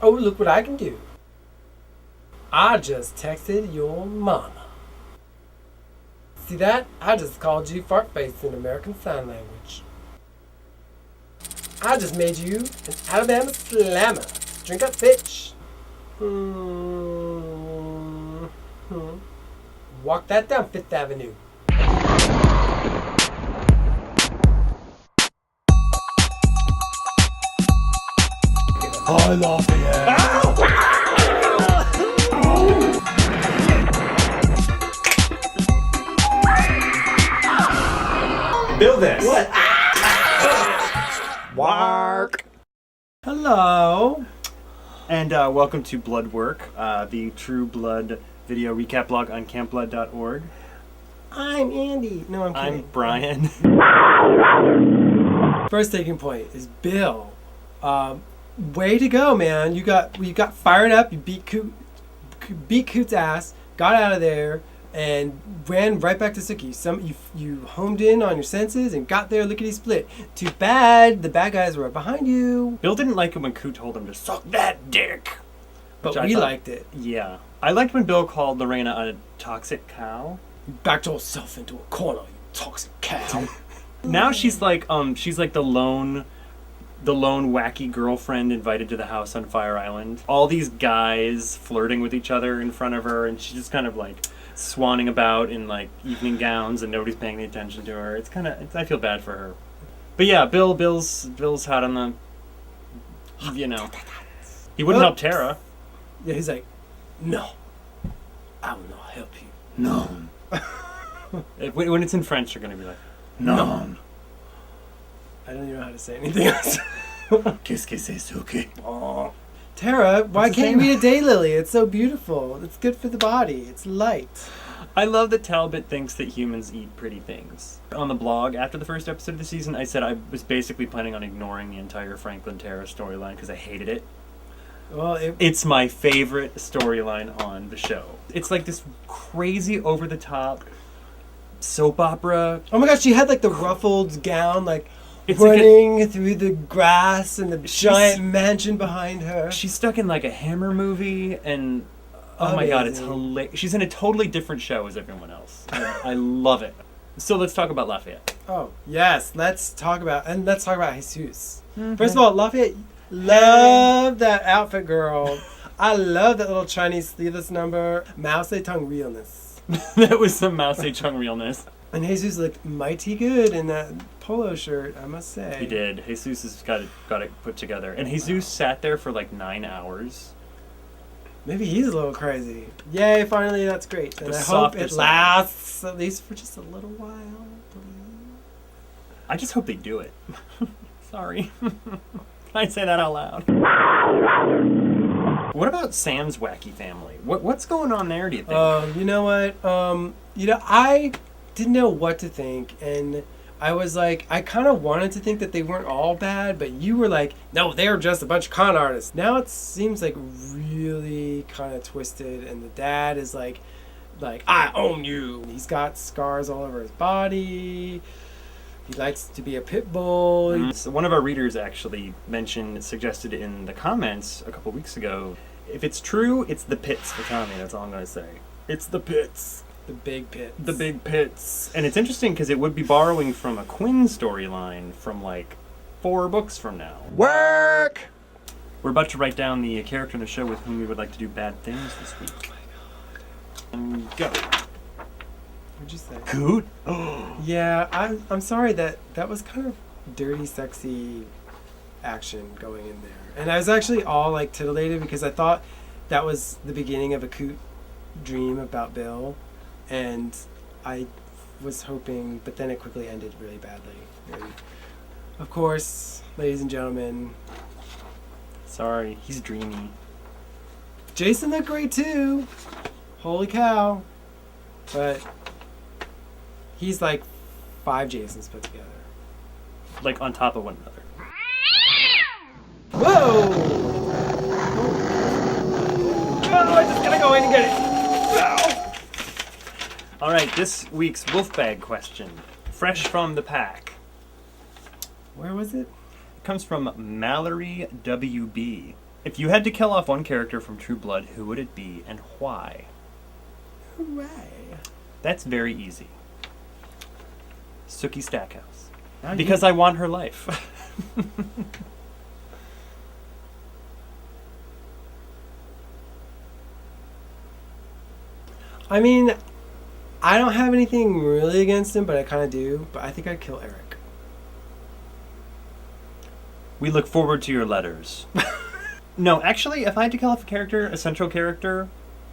Oh, look what I can do. I just texted your mama. See that? I just called you fart face in American Sign Language. I just made you an Alabama slammer. Drink up, bitch. Walk that down Fifth Avenue. Hi, Lafayette. Build this. What? Wark. Hello. And welcome to Blood Work, the True Blood video recap blog on campblood.org. I'm Andy. No, I'm kidding. I'm Brian. First taking point is Bill. Way to go, man! You got fired up. You beat Coot's ass. Got out of there and ran right back to Suki. You homed in on your senses and got there lickety split. Too bad the bad guys were right behind you. Bill didn't like it when Coot told him to suck that dick. But we liked it. Yeah. I liked when Bill called Lorena a toxic cow. You backed yourself into a corner, you toxic cow. Now she's like the lone wacky girlfriend invited to the house on Fire Island. All these guys flirting with each other in front of her, and she's just kind of like swanning about in like evening gowns, and nobody's paying any attention to her. I feel bad for her. But yeah, Bill's hot on the, he wouldn't help Tara. Yeah, he's like, no, I will not help you. No. When it's in French, you're gonna be like, no. I don't even know how to say anything else. Qu'est-ce que c'est Suki? Oh. Tara, why can't you eat a daylily? It's so beautiful. It's good for the body. It's light. I love that Talbot thinks that humans eat pretty things. On the blog, after the first episode of the season, I said I was basically planning on ignoring the entire Franklin Tara storyline because I hated it. Well, it's my favorite storyline on the show. It's like this crazy, over-the-top soap opera. Oh my gosh, she had like the ruffled gown, like running through the grass and the giant mansion behind her. She's stuck in like a Hammer movie, and oh my god, it's hilarious. She's in a totally different show as everyone else. I love it. So let's talk about Lafayette. Oh yes, let's talk about Jesus. Mm-hmm. First of all, Lafayette, love that outfit, girl. I love that little Chinese sleeveless number. Mao Zedong realness. That was some Mao Zedong realness. And Jesus looked mighty good in that polo shirt, I must say. He did. Jesus has got it put together. And Jesus sat there for like 9 hours. Maybe he's a little crazy. Yay, finally, that's great. And I hope it lasts at least for just a little while. I just hope they do it. Sorry. Can I say that out loud? What about Sam's wacky family? What's going on there, do you think? You know what? I didn't know what to think, and I was like, I kind of wanted to think that they weren't all bad, but you were like, no, they're just a bunch of con artists. Now it seems like really kind of twisted, and the dad is like I own you. He's got scars all over his body. He likes to be a pit bull. So one of our readers actually suggested in the comments a couple weeks ago, if it's true, it's the pits for Tommy. That's all I'm going to say. It's the pits. The big pits. The big pits. And it's interesting because it would be borrowing from a Quinn storyline from like 4 books from now. Work! We're about to write down the character in the show with whom we would like to do bad things this week. Oh my god. And go. What'd you say? Coot? Yeah, I'm sorry that was kind of dirty, sexy action going in there. And I was actually all like titillated because I thought that was the beginning of a Coot dream about Bill. And I was hoping, but then it quickly ended really badly. And of course, ladies and gentlemen. Sorry, he's dreamy. Jason looked great too. Holy cow. But he's like 5 Jasons put together. Like on top of one another. Whoa! Oh, I just gotta go in and get it. All right, this week's wolf bag question, fresh from the pack. Where was it? It comes from Mallory WB. If you had to kill off one character from True Blood, who would it be and why? Hooray. That's very easy. Sookie Stackhouse. Now Because I want her life. I mean, I don't have anything really against him, but I kind of do. But I think I'd kill Eric. We look forward to your letters. No, actually, if I had to kill off a character, a central character,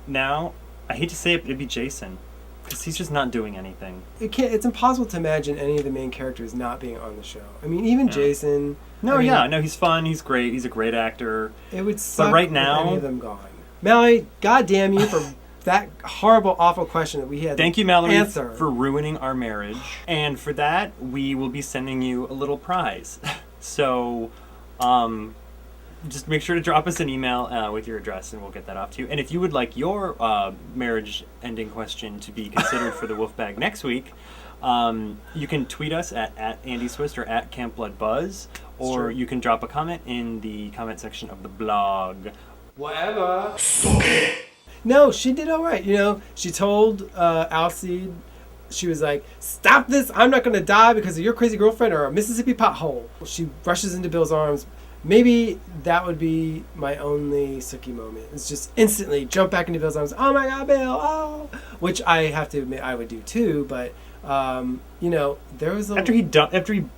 now, I hate to say it, it'd be Jason. Because he's just not doing anything. It's impossible to imagine any of the main characters not being on the show. I mean, even Jason. No, he's fun, he's great, he's a great actor. It would suck right now, with any of them gone. Mallory, goddamn you for that horrible, awful question that we had. Thank you, Mallory, answer. for ruining our marriage. And for that, we will be sending you a little prize. So, just make sure to drop us an email with your address and we'll get that off to you. And if you would like your marriage-ending question to be considered for the Wolf Bag next week, you can tweet us at @AndySwist or at CampBloodBuzz, or you can drop a comment in the comment section of the blog. Whatever. No, she did all right. You know, she told Alcide, she was like, stop this, I'm not going to die because of your crazy girlfriend or a Mississippi pothole. She rushes into Bill's arms. Maybe that would be my only Sookie moment. It's just instantly jump back into Bill's arms. Oh my God, Bill! Oh, which I have to admit I would do too. But you know, there was after he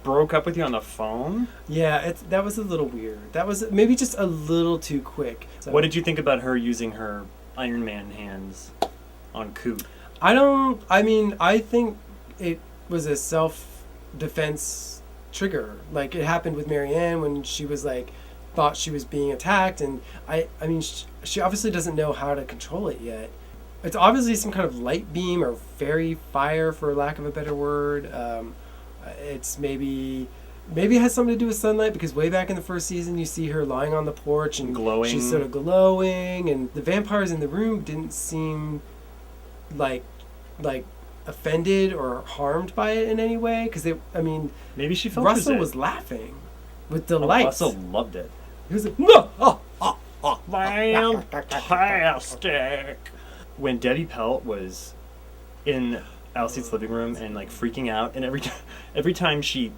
broke up with you on the phone. Yeah, that was a little weird. That was maybe just a little too quick. So, what did you think about her using her Iron Man hands on Coot? I think it was a self-defense trigger. Like, it happened with Marianne when she was like, thought she was being attacked, and I mean, she obviously doesn't know how to control it yet. It's obviously some kind of light beam or fairy fire, for lack of a better word. It's maybe it has something to do with sunlight, because way back in the first season you see her lying on the porch and glowing. She's sort of glowing, and the vampires in the room didn't seem like offended or harmed by it in any way, because maybe she felt Russell was laughing with delight. Russell loved it. He was like, no! Fantastic. When Debbie Pelt was in Alcide's living room and like freaking out, and every time she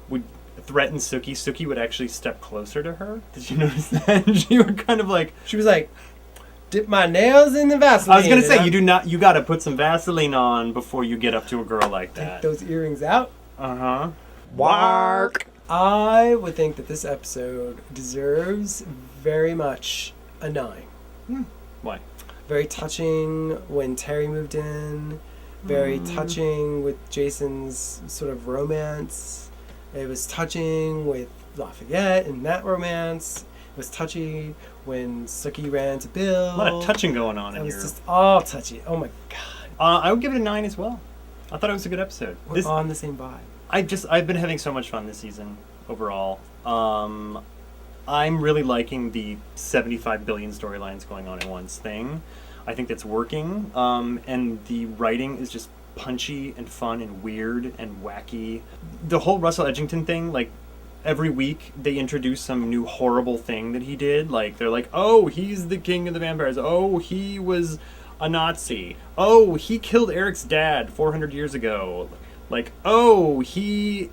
would threaten Sookie would actually step closer to her. Did you notice that? She would kind of like, she was like, dip my nails in the Vaseline. I was gonna say, you gotta put some Vaseline on before you get up to a girl like that. Take those earrings out. Bark. I would think that this episode deserves very much a 9. Why? Very touching when Terry moved in. Very touching with Jason's sort of romance. It was touching with Lafayette and that romance. It was touchy when Sookie ran to Bill. A lot of touching going on in here. It was just all touchy. Oh my God. I would give it a 9 as well. I thought it was a good episode. We're on the same vibe. I've been having so much fun this season overall. I'm really liking the 75 billion storylines going on in once thing. I think that's working. And the writing is just punchy and fun and weird and wacky. The whole Russell Edgington thing, like, every week they introduce some new horrible thing that he did. Like, they're like, oh, he's the king of the vampires. Oh, he was a Nazi. Oh, he killed Eric's dad 400 years ago. Like, oh, he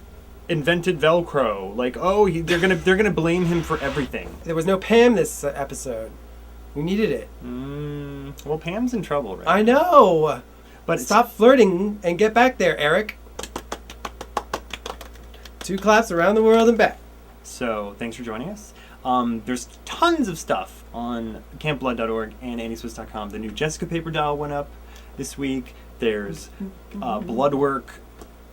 invented Velcro. Like, oh, they're gonna blame him for everything. There was no Pam this episode. We needed it. Well, Pam's in trouble, right? I know. But stop flirting and get back there, Eric. 2 claps around the world and back. So, thanks for joining us. There's tons of stuff on campblood.org and andyswiss.com. The new Jessica paper doll went up this week. There's Bloodwork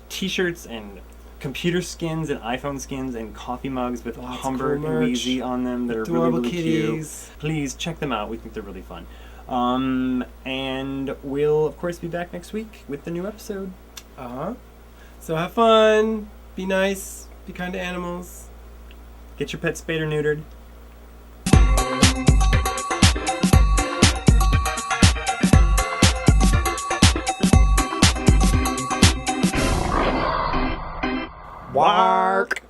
t-shirts and computer skins and iPhone skins and coffee mugs with Humbert and Wheezy on them that are really cute. Please check them out. We think they're really fun. And we'll, of course, be back next week with the new episode. So have fun. Be nice. Be kind to animals. Get your pet spayed or neutered. Bark.